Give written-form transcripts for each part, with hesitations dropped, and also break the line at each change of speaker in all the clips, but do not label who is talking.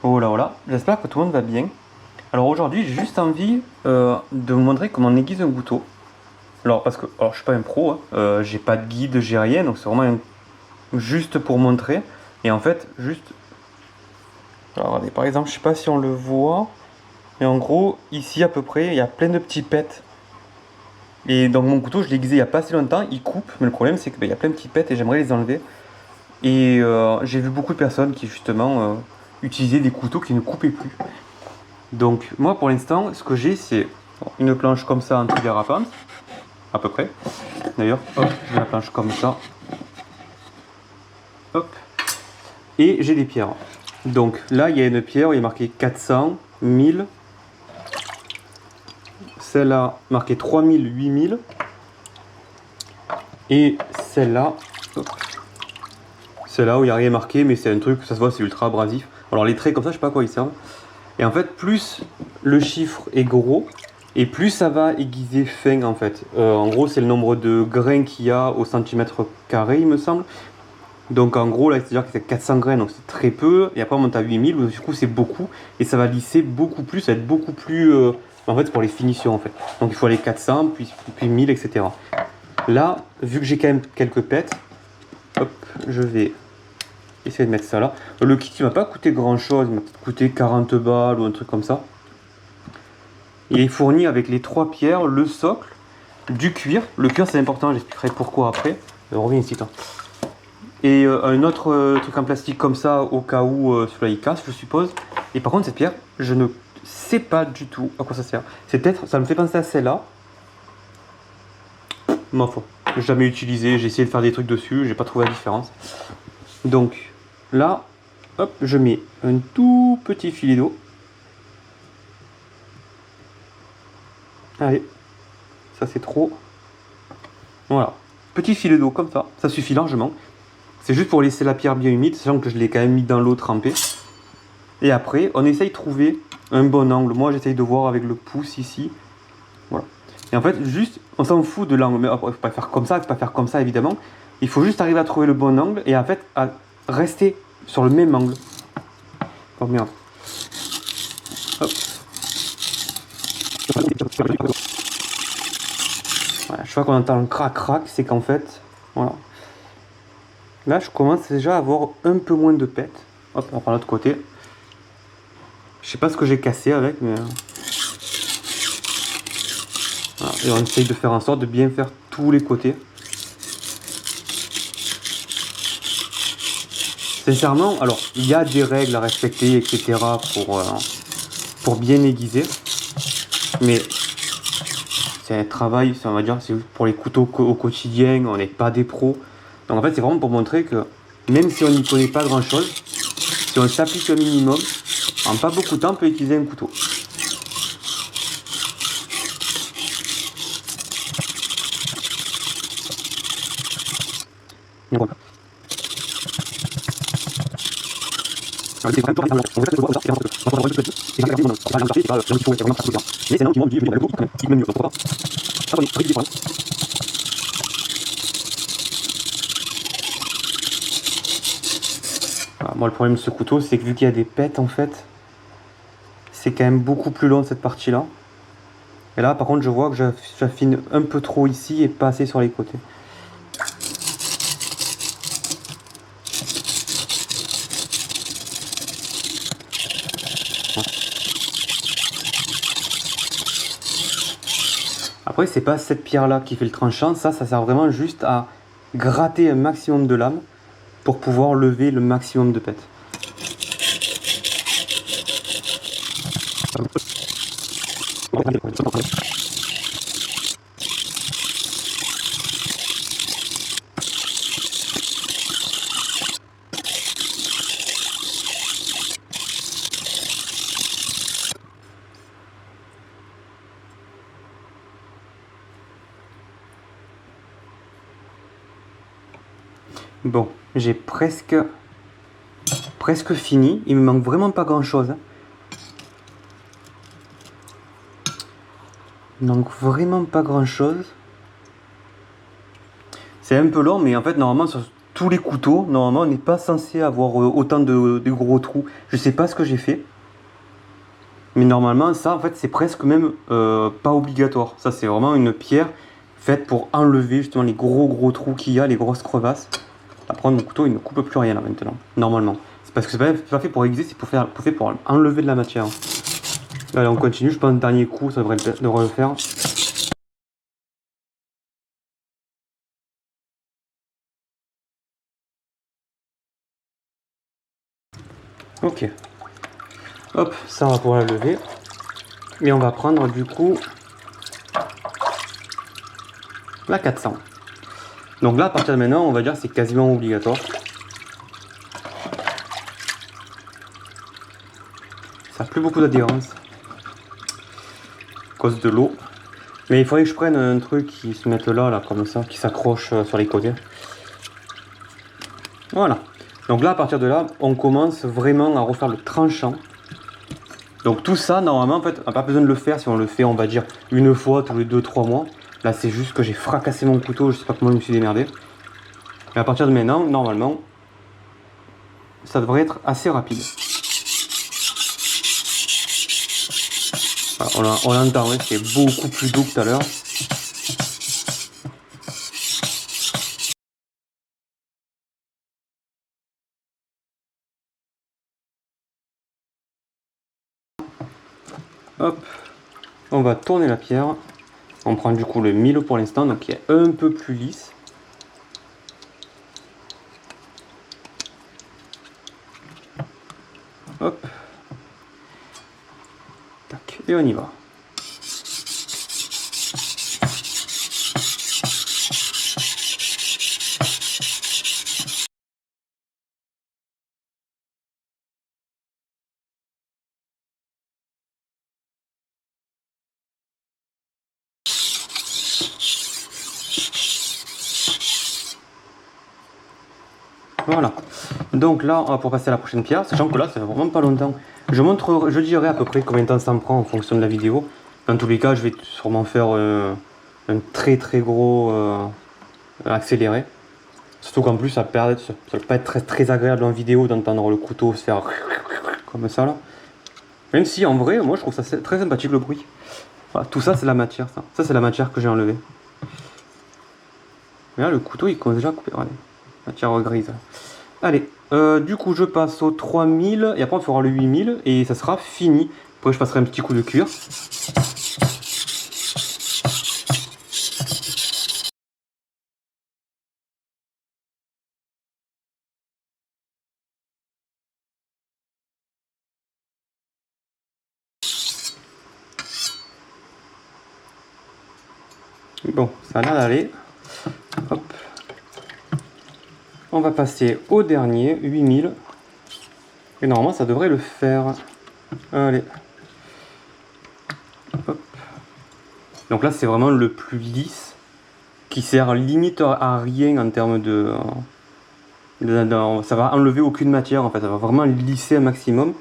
Voilà, j'espère que tout le monde va bien. Alors aujourd'hui, j'ai juste envie de vous montrer comment on aiguise un couteau. Alors je suis pas un pro, hein, j'ai pas de guide, j'ai rien, donc c'est vraiment juste pour montrer. Et en fait, alors regardez, par exemple, je sais pas si on le voit, mais en gros, ici à peu près, il y a plein de petits pets. Et donc mon couteau, je l'ai aiguisé il y a pas si longtemps, il coupe, mais le problème c'est qu'il y a plein de petits pets et j'aimerais les enlever. Et j'ai vu beaucoup de personnes qui justement utilisaient des couteaux qui ne coupaient plus. Donc moi pour l'instant, ce que j'ai c'est une planche comme ça en antidérapante, à peu près. D'ailleurs, hop, j'ai la planche comme ça. Hop. Et j'ai des pierres. Donc là, il y a une pierre, il est marqué 400, 1000. Celle-là, marqué 3000, 8000. Et celle-là, celle-là où il n'y a rien marqué, mais c'est un truc, ça se voit, c'est ultra abrasif. Alors les traits comme ça, je sais pas à quoi ils servent. Et en fait, plus le chiffre est gros, et plus ça va aiguiser fin en fait. En gros, c'est le nombre de grains qu'il y a au centimètre carré, il me semble. Donc en gros, là, c'est-à-dire que c'est 400 grains, donc c'est très peu. Et après, on monte à 8000, donc du coup, c'est beaucoup. Et ça va lisser beaucoup plus, ça va être beaucoup plus... en fait, c'est pour les finitions en fait. Donc il faut aller 400, puis 1000, etc. Là, vu que j'ai quand même quelques pets, hop, je vais essayer de mettre ça là. Le kit, il m'a pas coûté grand-chose, il m'a peut-être coûté 40 balles ou un truc comme ça. Il est fourni avec les 3 pierres, le socle, du cuir. Le cuir, c'est important, j'expliquerai pourquoi après. Reviens ici, toi. Et un autre truc en plastique comme ça, au cas où celui-là il casse, je suppose. Et par contre, cette pierre, je ne sais pas du tout à quoi ça sert. C'est peut-être, ça me fait penser à celle-là. Ma foi, jamais utilisé, j'ai essayé de faire des trucs dessus, j'ai pas trouvé la différence. Donc là, hop, je mets un tout petit filet d'eau. Allez, ça c'est trop. Voilà, petit filet d'eau comme ça suffit largement. C'est juste pour laisser la pierre bien humide, sachant que je l'ai quand même mis dans l'eau trempée. Et après, on essaye de trouver un bon angle. Moi, j'essaye de voir avec le pouce ici. Voilà. Et en fait, juste, on s'en fout de l'angle. Mais après, il ne faut pas faire comme ça, évidemment. Il faut juste arriver à trouver le bon angle et en fait, à rester sur le même angle. Oh merde. Hop. Voilà, je vois qu'on entend le crac-crac, c'est qu'en fait, voilà. Là, je commence déjà à avoir un peu moins de pets. Hop, on prend l'autre côté. Je sais pas ce que j'ai cassé avec, mais... Voilà. Et on essaye de faire en sorte de bien faire tous les côtés. Sincèrement, alors, il y a des règles à respecter, etc. pour bien aiguiser. Mais c'est un travail, on va dire, c'est pour les couteaux au quotidien, on n'est pas des pros. Donc en fait, c'est vraiment pour montrer que même si on n'y connaît pas grand-chose, si on s'applique un minimum, en pas beaucoup de temps, on peut utiliser un couteau. Moi, le problème de ce couteau, c'est que vu qu'il y a des pets, en fait, c'est quand même beaucoup plus long cette partie-là. Et là, par contre, je vois que j'affine un peu trop ici et pas assez sur les côtés. Après, c'est pas cette pierre-là qui fait le tranchant, ça sert vraiment juste à gratter un maximum de lame pour pouvoir lever le maximum de pets. Bon, j'ai presque fini. Il me manque vraiment pas grand chose. Il manque vraiment pas grand chose. C'est un peu long, mais en fait, normalement, sur tous les couteaux, normalement, on n'est pas censé avoir autant de gros trous. Je sais pas ce que j'ai fait. Mais normalement, ça, en fait, c'est presque même pas obligatoire. Ça, c'est vraiment une pierre faite pour enlever justement les gros trous qu'il y a, les grosses crevasses. Après, mon couteau, il ne coupe plus rien là maintenant, normalement. C'est parce que c'est pas fait pour aiguiser, c'est fait pour enlever de la matière. Allez, on continue. Je pense le dernier coup, ça devrait le faire. Ok. Hop, ça on va pouvoir la lever. Et on va prendre du coup la 400. Donc là, à partir de maintenant, on va dire que c'est quasiment obligatoire. Ça n'a plus beaucoup d'adhérence à cause de l'eau. Mais il faudrait que je prenne un truc qui se mette là, comme ça, qui s'accroche sur les côtés. Voilà. Donc là, à partir de là, on commence vraiment à refaire le tranchant. Donc tout ça, normalement, en fait, on n'a pas besoin de le faire. Si on le fait, on va dire, une fois tous les 2-3 mois. Là, c'est juste que j'ai fracassé mon couteau. Je sais pas comment je me suis démerdé. Et à partir de maintenant, normalement, ça devrait être assez rapide. Voilà, on l'entend, hein, c'est beaucoup plus doux que tout à l'heure. Hop, on va tourner la pierre. On prend du coup le Milo pour l'instant, donc qui est un peu plus lisse. Hop. Tac, et on y va. Voilà. Donc là, on va pour passer à la prochaine pierre, sachant que là, ça fait vraiment pas longtemps. Je dirai à peu près combien de temps ça me prend en fonction de la vidéo. Dans tous les cas, je vais sûrement faire un très gros accéléré. Surtout qu'en plus, ça va pas être très agréable en vidéo d'entendre le couteau se faire comme ça là. Même si en vrai, moi je trouve ça très sympathique le bruit. Voilà, tout ça c'est la matière, ça. Ça c'est la matière que j'ai enlevée. Mais là, le couteau il commence déjà à couper. Regardez. Matière grise. Allez, du coup je passe au 3000 et après on fera le 8000 et ça sera fini. Après je passerai un petit coup de cuir. Bon, ça a l'air d'aller. Hop. On va passer au dernier, 8000. Et normalement ça devrait le faire. Allez. Hop. Donc là c'est vraiment le plus lisse, qui sert limite à rien en termes de... ça va enlever aucune matière en fait, ça va vraiment lisser un maximum.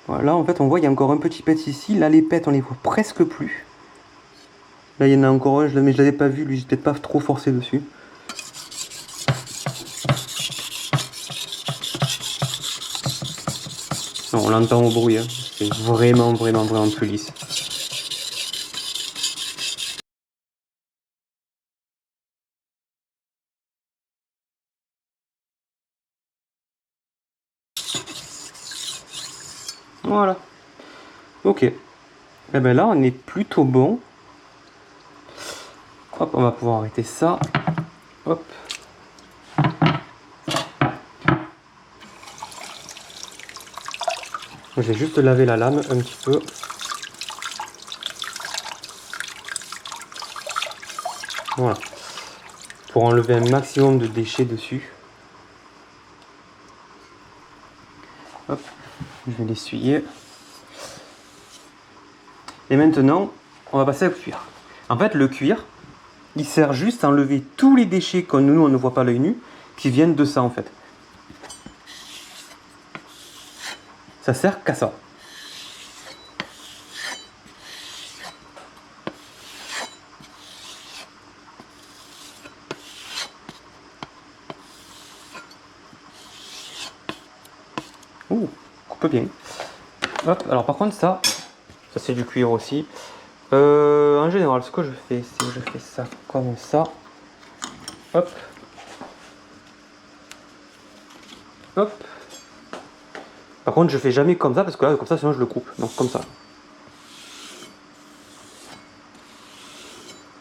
Voilà, en fait on voit il y a encore un petit pet ici, là les pets on les voit presque plus. Là il y en a encore un, mais je l'avais pas vu, lui j'ai peut-être pas trop forcé dessus. Non, on l'entend au bruit, hein. C'est vraiment plus lisse. Voilà. Ok. Et ben là on est plutôt bon. Hop, on va pouvoir arrêter ça. Hop. Je vais juste laver la lame un petit peu. Voilà. Pour enlever un maximum de déchets dessus. Hop. Je vais l'essuyer. Et maintenant, on va passer au cuir. En fait, le cuir, il sert juste à enlever tous les déchets que nous, on ne voit pas à l'œil nu, qui viennent de ça en fait. Ça sert qu'à ça. Ouh, coupe bien. Hop, alors par contre ça c'est du cuir aussi. En général, ce que je fais, c'est que je fais ça comme ça. Hop. Hop. Par contre, je fais jamais comme ça parce que là, comme ça, sinon je le coupe. Donc comme ça.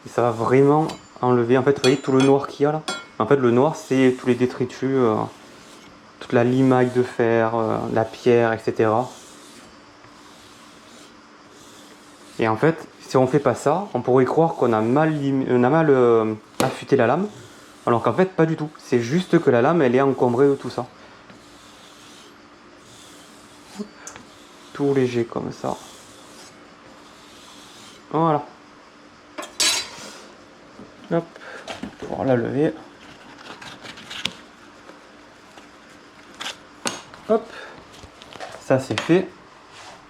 Et ça va vraiment enlever, en fait, vous voyez tout le noir qu'il y a là. En fait, le noir, c'est tous les détritus, toute la limaille de fer, la pierre, etc. Et en fait, si on fait pas ça, on pourrait croire qu'on a mal, affûté la lame. Alors qu'en fait, pas du tout. C'est juste que la lame, elle est encombrée de tout ça. Tout léger comme ça. Voilà. Hop. Pour la lever. Hop. Ça c'est fait.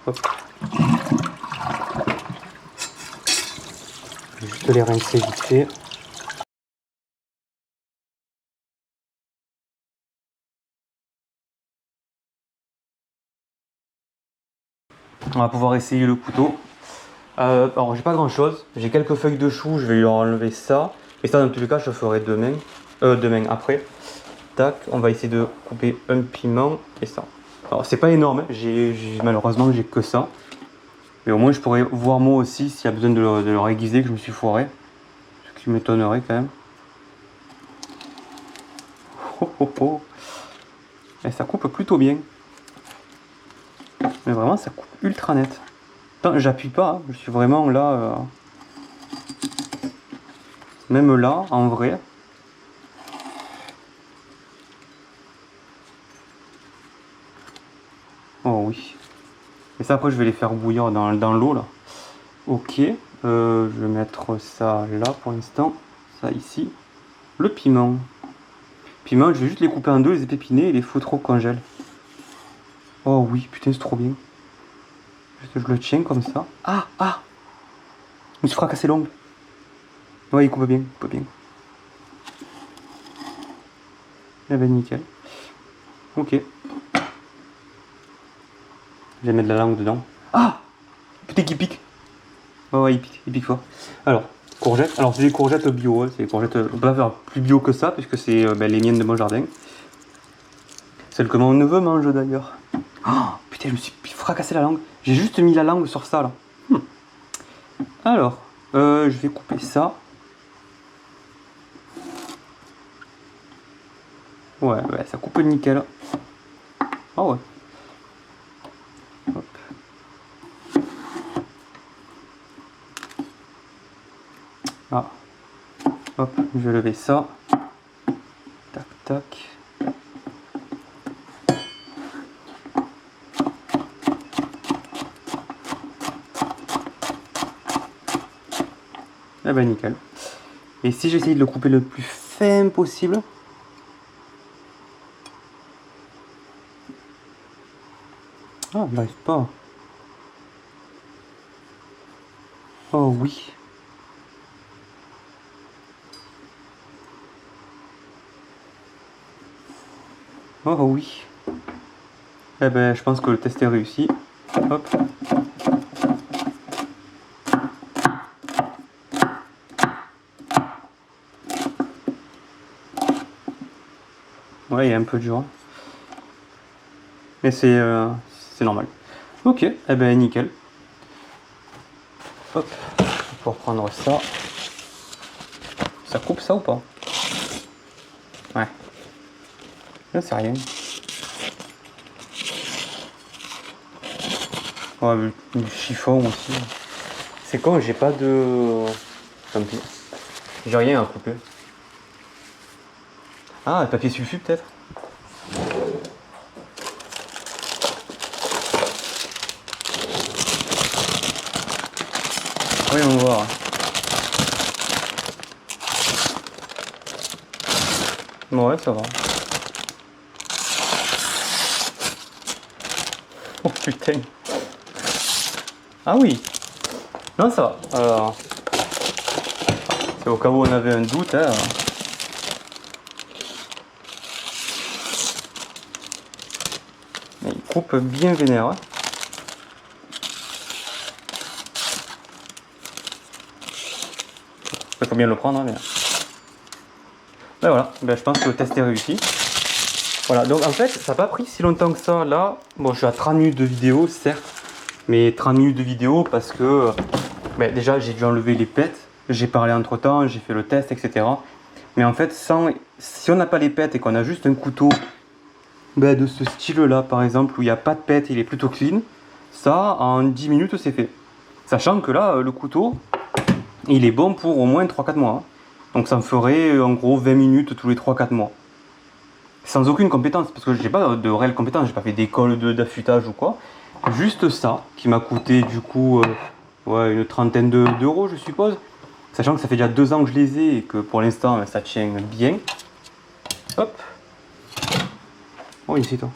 Hop. Je vais juste les rincer vite fait. On va pouvoir essayer le couteau. Alors j'ai pas grand chose, j'ai quelques feuilles de chou, je vais lui enlever ça. Et ça dans tous les cas je le ferai demain. Demain après. Tac, on va essayer de couper un piment et ça. Alors c'est pas énorme, malheureusement j'ai que ça. Mais au moins je pourrais voir moi aussi s'il y a besoin de le aiguiser que je me suis foiré. Ce qui m'étonnerait quand même. Oh, oh, oh. Et ça coupe plutôt bien. Mais vraiment ça coupe ultra net. J'appuie pas, hein. Je suis vraiment là. Même là, en vrai. Oh oui. Et ça après je vais les faire bouillir dans l'eau là. Ok. Je vais mettre ça là pour l'instant. Ça ici. Le piment. Piment, je vais juste les couper en deux, les épépiner et les foutre au congèle. Oh oui, putain c'est trop bien. Je le tiens comme ça. Ah, ah. Je me suis fracassé l'ongle. Ouais, il coupe bien, il coupe bien. Eh ben nickel. Ok. Je vais mettre la langue dedans. Ah, putain qui pique. Oh, ouais, il pique fort. Alors, courgettes. Alors c'est des courgettes bio, c'est des courgettes. On peut pas faire plus bio que ça puisque c'est les miennes de mon jardin. Celles que mon neveu mange d'ailleurs. Oh, putain, je me suis fracassé la langue. J'ai juste mis la langue sur ça là. Alors, je vais couper ça. Ouais, ça coupe nickel. Oh ouais. Hop. Ah. Hop, je vais lever ça. Tac, tac. Eh ben nickel. Et si j'essaye de le couper le plus fin possible. Ah, j'arrive pas. Oh oui. Oh oui. Eh ben, je pense que le test est réussi. Hop. Ouais, il est un peu dur. Mais c'est normal. Ok, eh ben nickel. Hop. Pour prendre ça. Ça coupe ça ou pas? Ouais. Là, c'est rien. Ouais, du chiffon aussi. C'est con, j'ai pas de. Tant pis. J'ai rien à couper. Ah, le papier sulfu peut-être? Voyons voir. Ouais, ça va. Oh putain. Ah oui. Non, ça va. Alors, c'est au cas où on avait un doute. Hein. Mais coupe bien vénère. Hein. Il faut bien le prendre, hein, mais... Ben voilà, ben je pense que le test est réussi. Voilà, donc en fait, ça n'a pas pris si longtemps que ça. Là, bon, je suis à 30 minutes de vidéo, certes, mais 30 minutes de vidéo parce que ben, déjà, j'ai dû enlever les pets, j'ai parlé entre temps, j'ai fait le test, etc. Mais en fait, si on n'a pas les pets et qu'on a juste un couteau ben, de ce style-là, par exemple, où il n'y a pas de pet, il est plutôt clean, ça, en 10 minutes, c'est fait. Sachant que là, le couteau, il est bon pour au moins 3-4 mois. Hein. Donc ça me ferait en gros 20 minutes tous les 3-4 mois. Sans aucune compétence, parce que j'ai pas de réelle compétence, j'ai pas fait d'école d'affûtage ou quoi. Juste ça, qui m'a coûté du coup ouais, une trentaine d'euros je suppose. Sachant que ça fait déjà 2 ans que je les ai et que pour l'instant ça tient bien. Hop. Oh ici toi.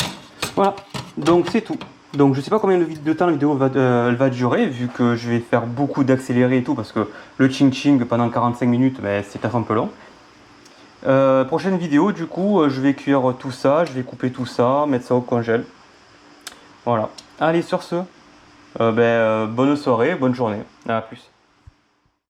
Voilà, donc c'est tout. Donc je sais pas combien de temps la vidéo elle va durer, vu que je vais faire beaucoup d'accéléré et tout, parce que le ching-ching pendant 45 minutes, ben, c'est un peu long. Prochaine vidéo, du coup, je vais cuire tout ça, je vais couper tout ça, mettre ça au congèle. Voilà. Allez, sur ce, bonne soirée, bonne journée. À plus.